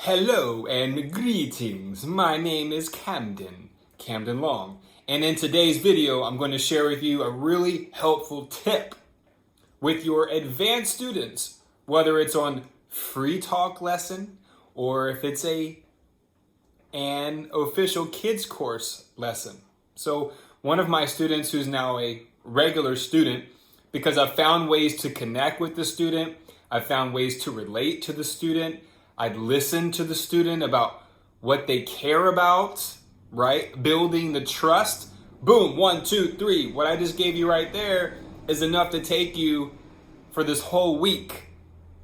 Hello and greetings. My name is Camden Long. And in today's video, I'm going to share with you a really helpful tip with your advanced students, whether it's on free talk lesson or if it's an official kids course lesson. So one of my students who's now a regular student, because I've found ways to connect with the student, I've found ways to relate to the student, I'd listen to the student about what they care about, right? Building the trust. Boom, 1, 2, 3. What I just gave you right there is enough to take you for this whole week.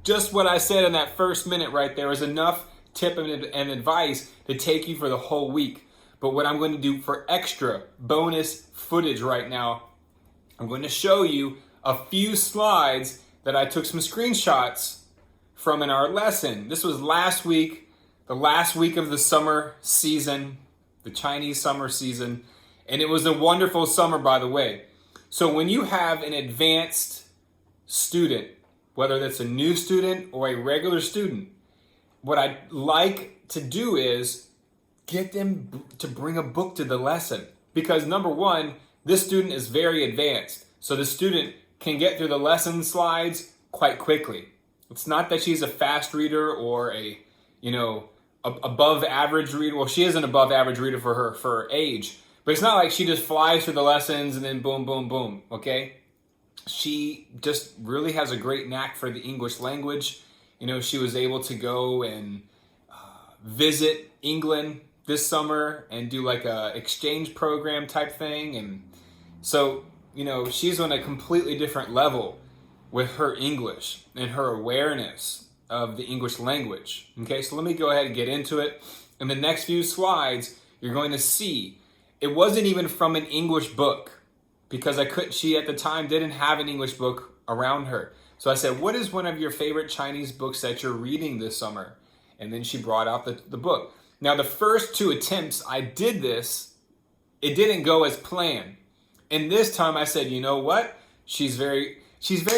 Just what I said in that first minute right there is enough tip and advice to take you for the whole week. But what I'm going to do for extra bonus footage right now, I'm going to show you a few slides that I took some screenshots from in our lesson. This was last week, the last week of the summer season, the Chinese summer season, and it was a wonderful summer, by the way. So when you have an advanced student, whether that's a new student or a regular student, what I like to do is get them to bring a book to the lesson. Because number one, this student is very advanced. So the student can get through the lesson slides quite quickly. It's not that she's a fast reader or above average reader. Well, she is an above average reader for her age, but it's not like she just flies through the lessons and then boom, boom, boom, okay? She just really has a great knack for the English language. She was able to go and visit England this summer and do like a exchange program type thing. And so, she's on a completely different level with her English and her awareness of the English language. Okay, so let me go ahead and get into it. In the next few slides, you're going to see it wasn't even from an English book because she at the time didn't have an English book around her. So I said, what is one of your favorite Chinese books that you're reading this summer? And then she brought out the book. Now, the first two attempts I did this, it didn't go as planned. And this time I said, you know what? She's very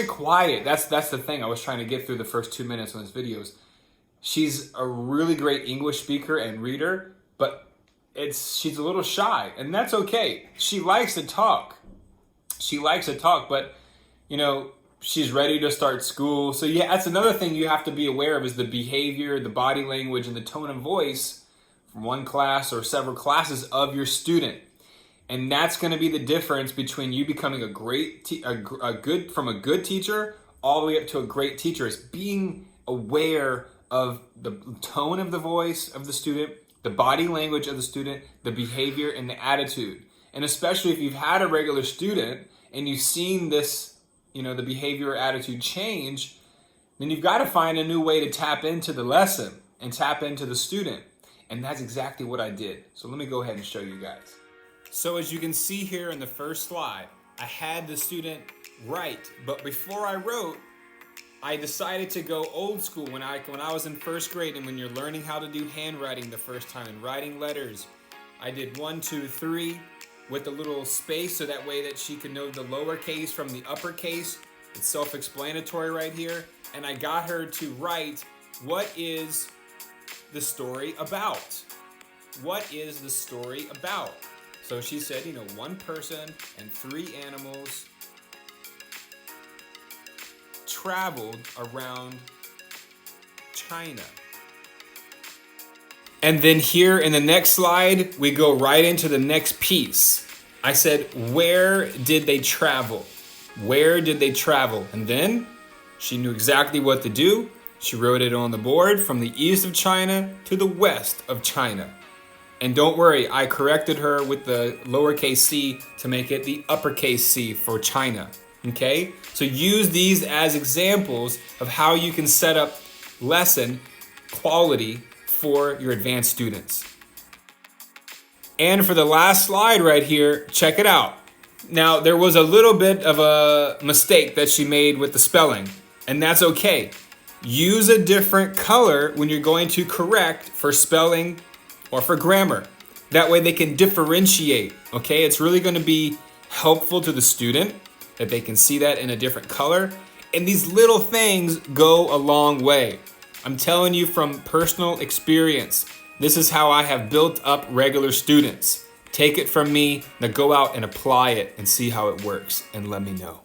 quiet. That's the thing I was trying to get through the first 2 minutes on this videos. She's a really great English speaker and reader, but she's a little shy, and that's okay. She likes to talk. But she's ready to start school. So yeah, that's another thing you have to be aware of is the behavior, the body language, and the tone of voice from one class or several classes of your student. And that's going to be the difference between you becoming from a good teacher all the way up to a great teacher, is being aware of the tone of the voice of the student, the body language of the student, the behavior and the attitude. And especially if you've had a regular student and you've seen this, the behavior or attitude change, then you've got to find a new way to tap into the lesson and tap into the student. And that's exactly what I did. So let me go ahead and show you guys. So as you can see here in the first slide, I had the student write, but before I wrote, I decided to go old school when I was in first grade, and when you're learning how to do handwriting the first time and writing letters, I did 1, 2, 3 with a little space so that way that she could know the lowercase from the uppercase. It's self-explanatory right here. And I got her to write, what is the story about? What is the story about? So she said, one person and 3 animals traveled around China. And then here in the next slide, we go right into the next piece. I said, where did they travel? Where did they travel? And then she knew exactly what to do. She wrote it on the board from the east of China to the west of China. And don't worry, I corrected her with the lowercase c to make it the uppercase C for China, okay? So use these as examples of how you can set up lesson quality for your advanced students. And for the last slide right here, check it out. Now, there was a little bit of a mistake that she made with the spelling, and that's okay. Use a different color when you're going to correct for spelling or for grammar. That way they can differentiate, okay? It's really going to be helpful to the student that they can see that in a different color. And these little things go a long way. I'm telling you from personal experience. This is how I have built up regular students. Take it from me. Now go out and apply it and see how it works and let me know.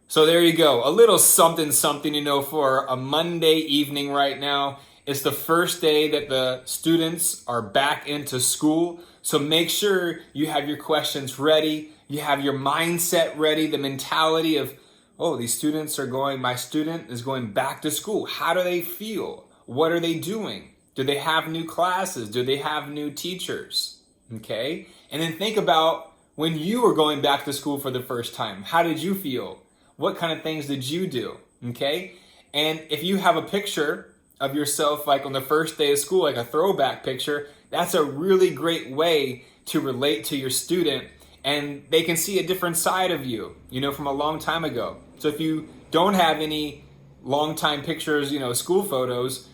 So there you go. A little something, for a Monday evening right now. It's the first day that the students are back into school. So make sure you have your questions ready. You have your mindset ready, the mentality of, oh, my student is going back to school. How do they feel? What are they doing? Do they have new classes? Do they have new teachers? Okay. And then think about when you were going back to school for the first time. How did you feel? What kind of things did you do? Okay. And if you have a picture of yourself like on the first day of school, like a throwback picture, that's a really great way to relate to your student, and they can see a different side of you, from a long time ago. So if you don't have any long time pictures, school photos,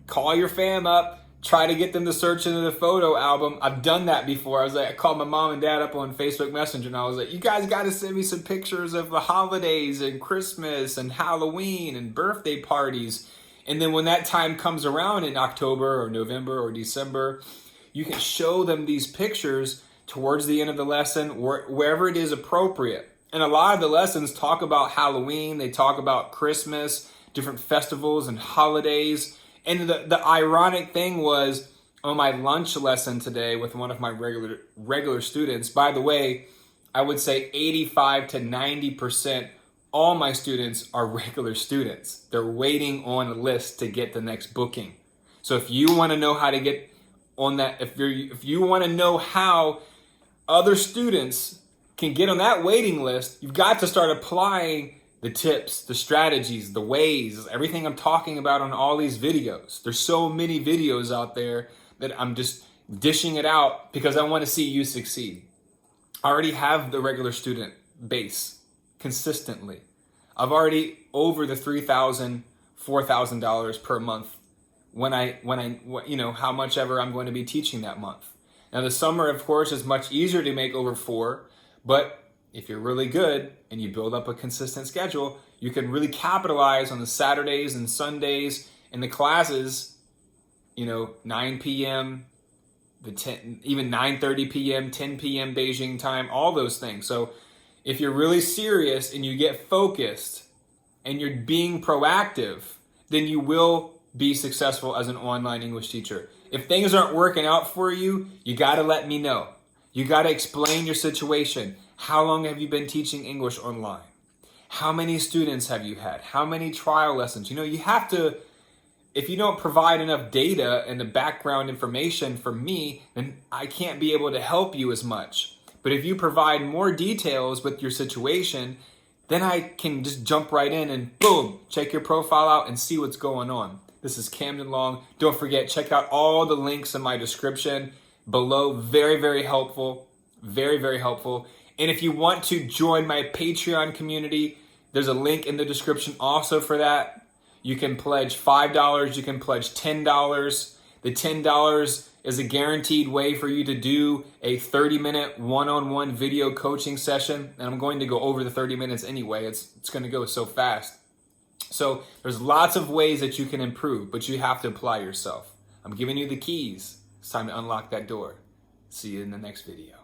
call your fam up, try to get them to search into the photo album. I've done that before. I called my mom and dad up on Facebook Messenger and I was like, you guys got to send me some pictures of the holidays and Christmas and Halloween and birthday parties. And then when that time comes around in October or November or December, you can show them these pictures towards the end of the lesson, wherever it is appropriate. And a lot of the lessons talk about Halloween, they talk about Christmas, different festivals and holidays. And the ironic thing was on my lunch lesson today with one of my regular students, by the way, I would say 85 to 90% all my students are regular students. They're waiting on a list to get the next booking. So if you want to know how to get on that, if you want to know how other students can get on that waiting list, you've got to start applying the tips, the strategies, the ways, everything I'm talking about on all these videos. There's so many videos out there that I'm just dishing it out because I want to see you succeed. I already have the regular student base consistently. I've already over the $3,000, $4,000 per month when I how much ever I'm going to be teaching that month. Now the summer, of course, is much easier to make over 4, but if you're really good and you build up a consistent schedule, you can really capitalize on the Saturdays and Sundays and the classes, 9 p.m., even 9:30 p.m., 10 p.m. Beijing time, all those things. So if you're really serious and you get focused and you're being proactive, then you will be successful as an online English teacher. If things aren't working out for you, you got to let me know. You got to explain your situation. How long have you been teaching English online? How many students have you had? How many trial lessons? You have to, if you don't provide enough data and the background information for me, then I can't be able to help you as much. But if you provide more details with your situation, then I can just jump right in and boom, check your profile out and see what's going on. This is Camden Long. Don't forget, check out all the links in my description below. Very, very helpful. Very, very helpful. And if you want to join my Patreon community, there's a link in the description also for that. You can pledge $5. You can pledge $10. The $10 is a guaranteed way for you to do a 30-minute one-on-one video coaching session. And I'm going to go over the 30 minutes anyway. It's going to go so fast. So there's lots of ways that you can improve, but you have to apply yourself. I'm giving you the keys. It's time to unlock that door. See you in the next video.